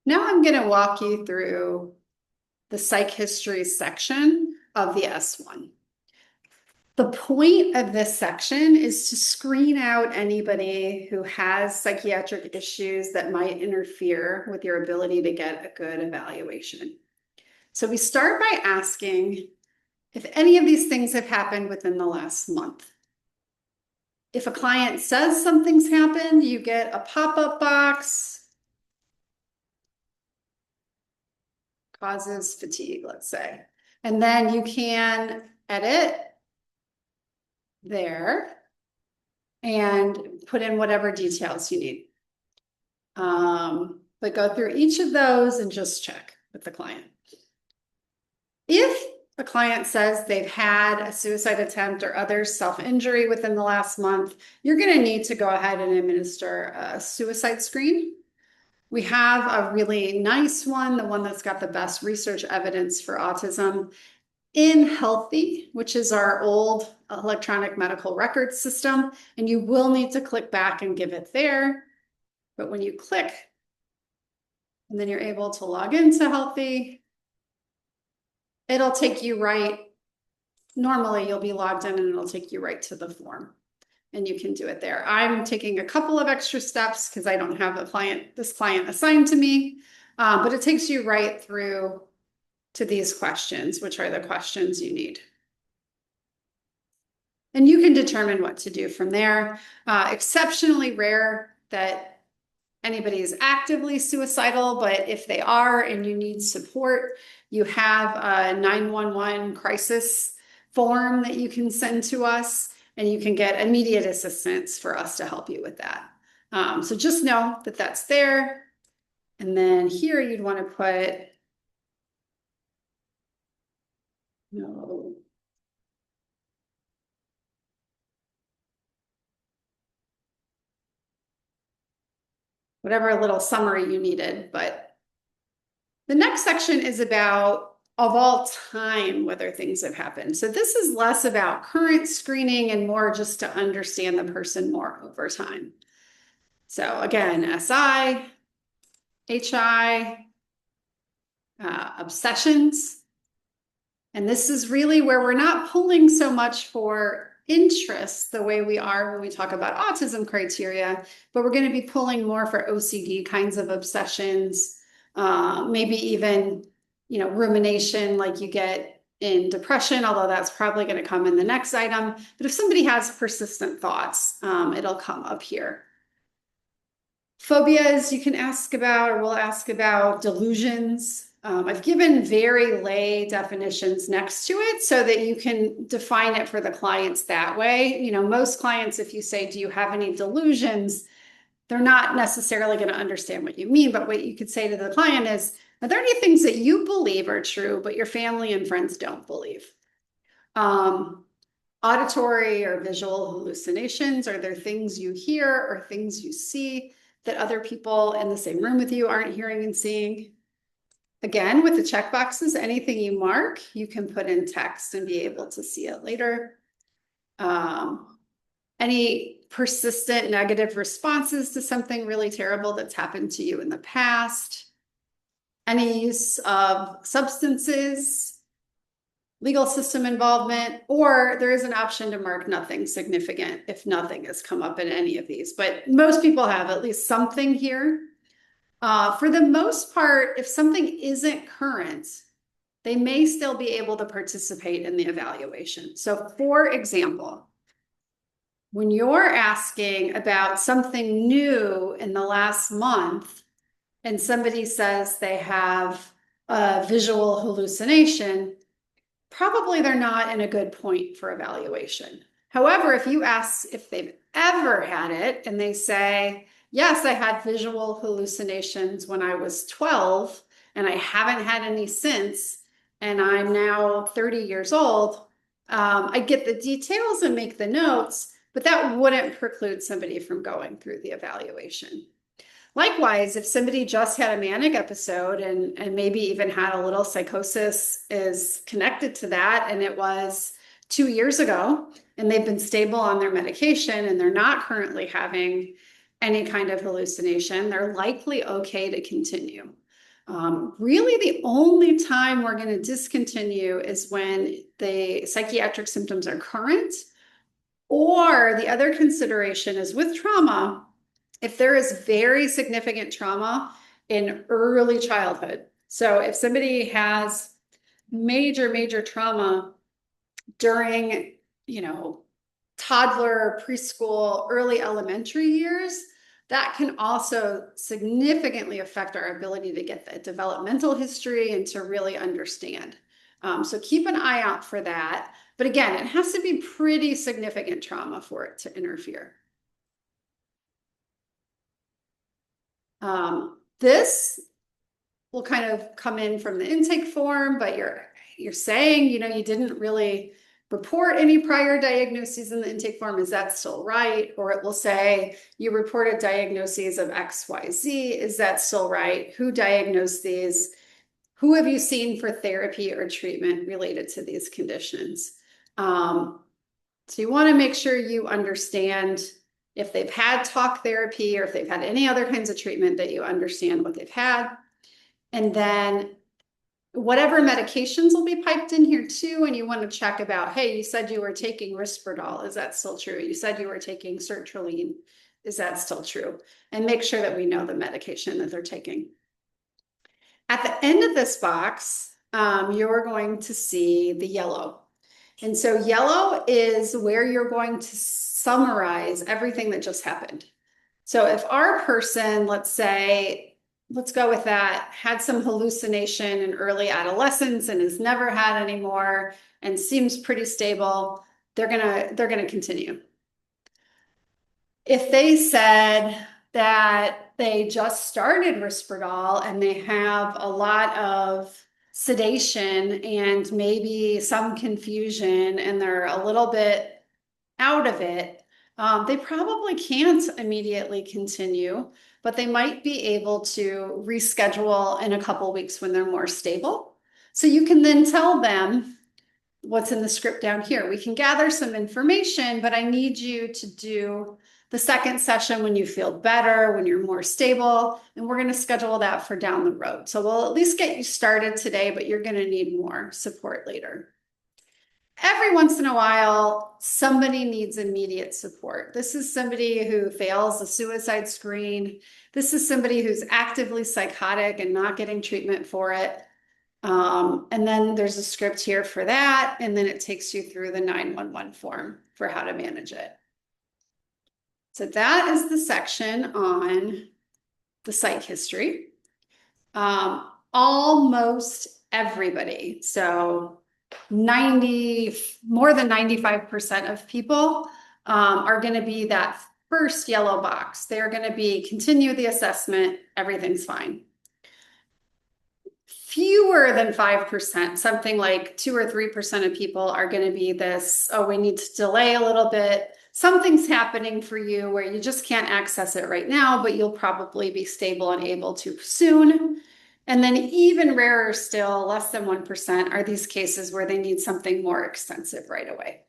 Now I'm going to walk you through the psych history section of the S1. The point of this section is to screen out anybody who has psychiatric issues that might interfere with your ability to get a good evaluation. So we start by asking if any of these things have happened within the last month. If a client says something's happened, you get a pop-up box. Causes fatigue, let's say. And then you can edit there and put in whatever details you need. But go through each of those and just check with the client. If a client says they've had a suicide attempt or other self-injury within the last month, you're going to need to go ahead and administer a suicide screen. We have a really nice one, the one that's got the best research evidence for autism in Healthy, which is our old electronic medical records system. And you will need to click back and give it there. But when you click, and then you're able to log into Healthy, it'll take you right. Normally you'll be logged in and it'll take you right to the form. And you can do it there. I'm taking a couple of extra steps because I don't have this client assigned to me, but it takes you right through to these questions, which are the questions you need. And you can determine what to do from there. Exceptionally rare that anybody is actively suicidal, but if they are and you need support, you have a 911 crisis form that you can send to us. And you can get immediate assistance for us to help you with that. So just know that that's there. And then here you'd want to put whatever little summary you needed. But the next section is about of all time, whether things have happened. So this is less about current screening and more just to understand the person more over time. So again, SI, HI, obsessions. And this is really where we're not pulling so much for interests the way we are when we talk about autism criteria, but we're going to be pulling more for OCD kinds of obsessions, maybe even rumination like you get in depression, although that's probably going to come in the next item. But if somebody has persistent thoughts, it'll come up here. Phobias you can ask about, or we'll ask about delusions. I've given very lay definitions next to it so that you can define it for the clients that way. Most clients, if you say, do you have any delusions? They're not necessarily going to understand what you mean, but what you could say to the client is, are there any things that you believe are true, but your family and friends don't believe? Auditory or visual hallucinations, are there things you hear or things you see that other people in the same room with you aren't hearing and seeing? Again, with the checkboxes, anything you mark, you can put in text and be able to see it later. Any persistent negative responses to something really terrible that's happened to you in the past? Any use of substances, legal system involvement, or there is an option to mark nothing significant if nothing has come up in any of these. But most people have at least something here. For the most part, if something isn't current, they may still be able to participate in the evaluation. So for example, when you're asking about something new in the last month and somebody says they have a visual hallucination, probably they're not in a good point for evaluation. However, if you ask if they've ever had it and they say, yes, I had visual hallucinations when I was 12 and I haven't had any since, and I'm now 30 years old, I get the details and make the notes, but that wouldn't preclude somebody from going through the evaluation. Likewise, if somebody just had a manic episode and maybe even had a little psychosis is connected to that, and it was 2 years ago, and they've been stable on their medication and they're not currently having any kind of hallucination, they're likely okay to continue. Really, the only time we're going to discontinue is when the psychiatric symptoms are current, or the other consideration is with trauma, if there is very significant trauma in early childhood. So if somebody has major trauma during, toddler, preschool, early elementary years, that can also significantly affect our ability to get the developmental history and to really understand. So keep an eye out for that. But again, it has to be pretty significant trauma for it to interfere. This will kind of come in from the intake form, but you're saying, you didn't really report any prior diagnoses in the intake form. Is that still right? Or it will say you reported diagnoses of XYZ. Is that still right? Who diagnosed these? Who have you seen for therapy or treatment related to these conditions? So you want to make sure you understand if they've had talk therapy or if they've had any other kinds of treatment, that you understand what they've had. And then whatever medications will be piped in here too. And you want to check about, hey, you said you were taking Risperdal. Is that still true? You said you were taking sertraline. Is that still true? And make sure that we know the medication that they're taking. At the end of this box, you're going to see the yellow. And so yellow is where you're going to summarize everything that just happened. So if our person, let's go with that, had some hallucination in early adolescence and has never had any more and seems pretty stable, they're gonna continue. If they said that they just started Risperdal and they have a lot of sedation and maybe some confusion and they're a little bit out of it, they probably can't immediately continue, but they might be able to reschedule in a couple weeks when they're more stable. So you can then tell them what's in the script down here. We can gather some information, but I need you to do the second session when you feel better, when you're more stable, and we're going to schedule that for down the road. So we'll at least get you started today, but you're going to need more support later. Every once in a while, somebody needs immediate support. This is somebody who fails a suicide screen. This is somebody who's actively psychotic and not getting treatment for it. And then there's a script here for that. And then it takes you through the 911 form for how to manage it. So that is the section on the psych history. Almost everybody, so more than 95% of people are going to be that first yellow box. They're going to be continue the assessment, everything's fine. Fewer than 5%, something like 2 or 3% of people are going to be this, oh, we need to delay a little bit. Something's happening for you where you just can't access it right now, but you'll probably be stable and able to soon. And then even rarer still, less than 1%, are these cases where they need something more extensive right away.